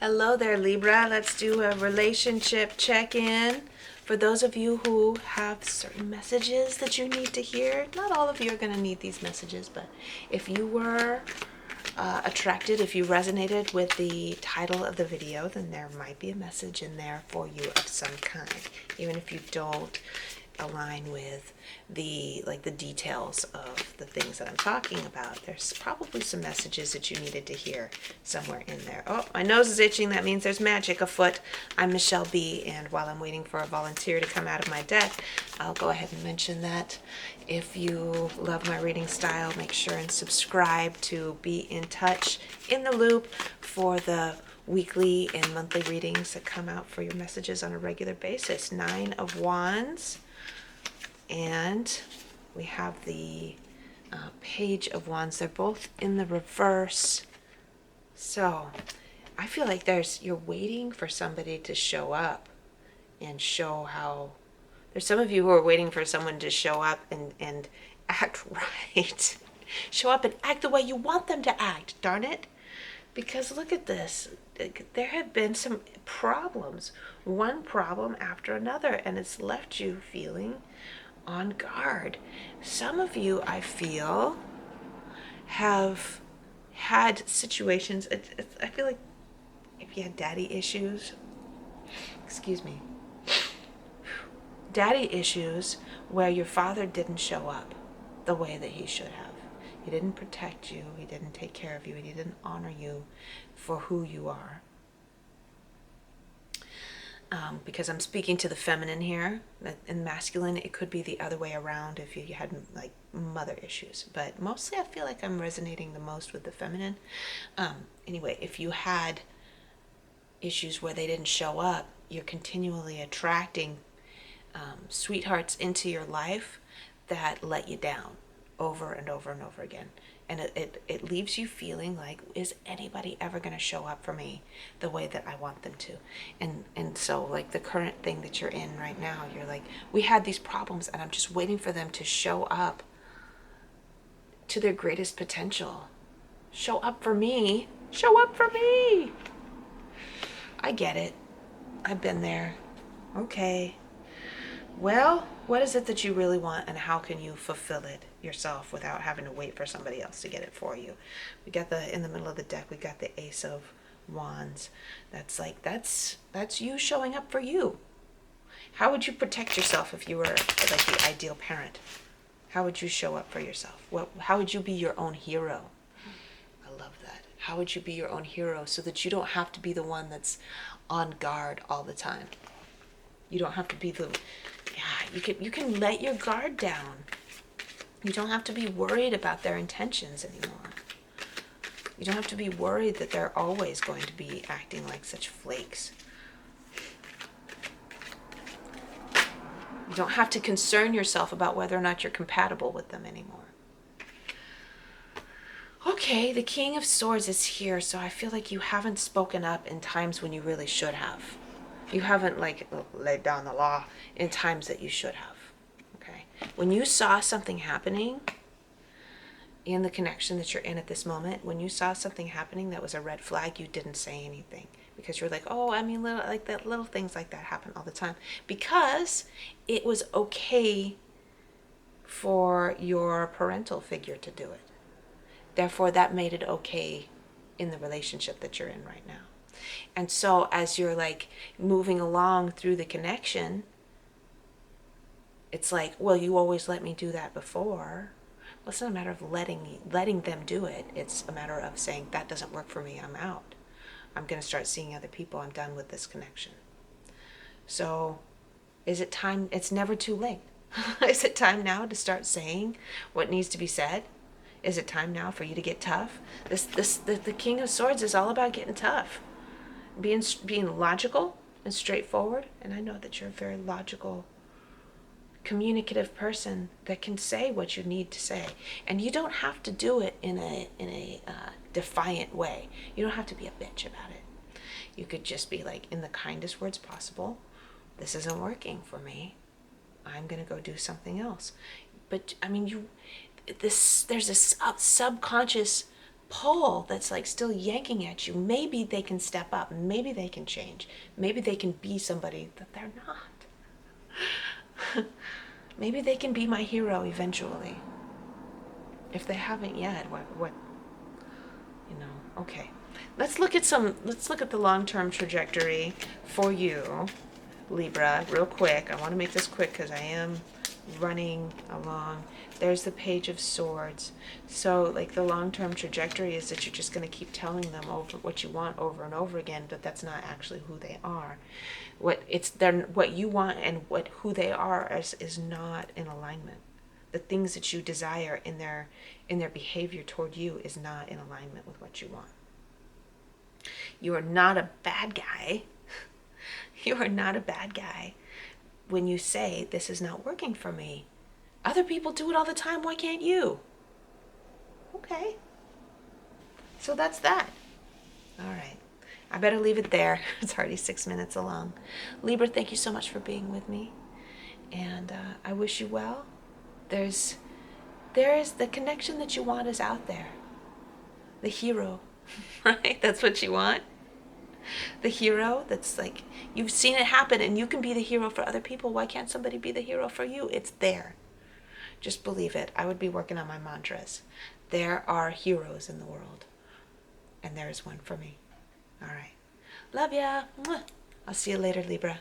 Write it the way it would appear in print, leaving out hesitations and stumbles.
Hello there, Libra. Let's do a relationship check-in. For those of you who have certain messages that you need to hear, not all of you are going to need these messages, but if you were attracted, if you resonated with the title of the video, then there might be a message in there for you of some kind, even if you don't align with the details of the things that I'm talking about. There's probably some messages that you needed to hear somewhere in there. Oh, my nose is itching. That means there's magic afoot. I'm Michele B, and while I'm waiting for a volunteer to come out of my deck, I'll go ahead and mention that if you love my reading style, make sure and subscribe to be in touch, in the loop, for the weekly and monthly readings that come out for your messages on a regular basis. 9 of Wands. And we have the Page of Wands. They're both in the reverse. So I feel like you're waiting for somebody to show up and show how. There's some of you who are waiting for someone to show up and act right. Show up and act the way you want them to act, darn it. Because look at this. There have been some problems, one problem after another, and it's left you feeling on guard. Some of you, I feel, have had situations, I feel like if you had daddy issues, daddy issues where your father didn't show up the way that he should have. He didn't protect you, he didn't take care of you, he didn't honor you for who you are. Because I'm speaking to the feminine here. In masculine, it could be the other way around if you had like mother issues. But mostly I feel like I'm resonating the most with the feminine. Anyway, if you had issues where they didn't show up, you're continually attracting sweethearts into your life that let you down over and over and over again. And it leaves you feeling like, is anybody ever going to show up for me the way that I want them to? And so like the current thing that you're in right now, you're like, we had these problems and I'm just waiting for them to show up to their greatest potential. Show up for me. Show up for me. I get it. I've been there. Okay. Well, what is it that you really want, and how can you fulfill it yourself without having to wait for somebody else to get it for you? We got in the middle of the deck, we got the Ace of Wands. That's you showing up for you. How would you protect yourself if you were like the ideal parent? How would you show up for yourself? How would you be your own hero? I love that. How would you be your own hero so that you don't have to be the one that's on guard all the time? You don't have to be you can let your guard down. You don't have to be worried about their intentions anymore. You don't have to be worried that they're always going to be acting like such flakes. You don't have to concern yourself about whether or not you're compatible with them anymore. Okay, the King of Swords is here, so I feel like you haven't spoken up in times when you really should have. You haven't laid down the law in times that you should have. Okay. When you saw something happening in the connection that you're in at this moment, when you saw something happening that was a red flag, you didn't say anything because you're like, oh, I mean, little things like that happen all the time, because it was okay for your parental figure to do it. Therefore, that made it okay in the relationship that you're in right now. And so as you're like moving along through the connection, it's like, well, you always let me do that before. Well, it's not a matter of letting them do it. It's a matter of saying, that doesn't work for me. I'm out. I'm going to start seeing other people. I'm done with this connection. So is it time? It's never too late. Is it time now to start saying what needs to be said? Is it time now for you to get tough? The King of Swords is all about getting tough. Being logical and straightforward, and I know that you're a very logical, communicative person that can say what you need to say, and you don't have to do it in a defiant way. You don't have to be a bitch about it. You could just be like, in the kindest words possible, this isn't working for me. I'm gonna go do something else. But I mean, there's a subconscious pull that's like still yanking at you, maybe they can step up, maybe they can change, maybe they can be somebody that they're not. Maybe they can be my hero eventually. If they haven't yet, what, okay. Let's look at the long-term trajectory for you, Libra, real quick. I want to make this quick because I am running along. There's the Page of Swords. So like the long-term trajectory is that you're just going to keep telling them over what you want over and over again, but that's not actually who they are. What you want and who they are is not in alignment. The things that you desire in their behavior toward you is not in alignment with what you want. You are not a bad guy. You are not a bad guy when you say, this is not working for me. Other people do it all the time. Why can't you? Okay. So that's that. All right. I better leave it there. It's already 6 minutes along. Libra, thank you so much for being with me. And I wish you well. There's the connection that you want is out there. The hero, right? That's what you want. The hero that's like, you've seen it happen and you can be the hero for other people. Why can't somebody be the hero for you? It's there. Just believe it. I would be working on my mantras. There are heroes in the world. And there is one for me. All right. Love ya. Mwah. I'll see you later, Libra.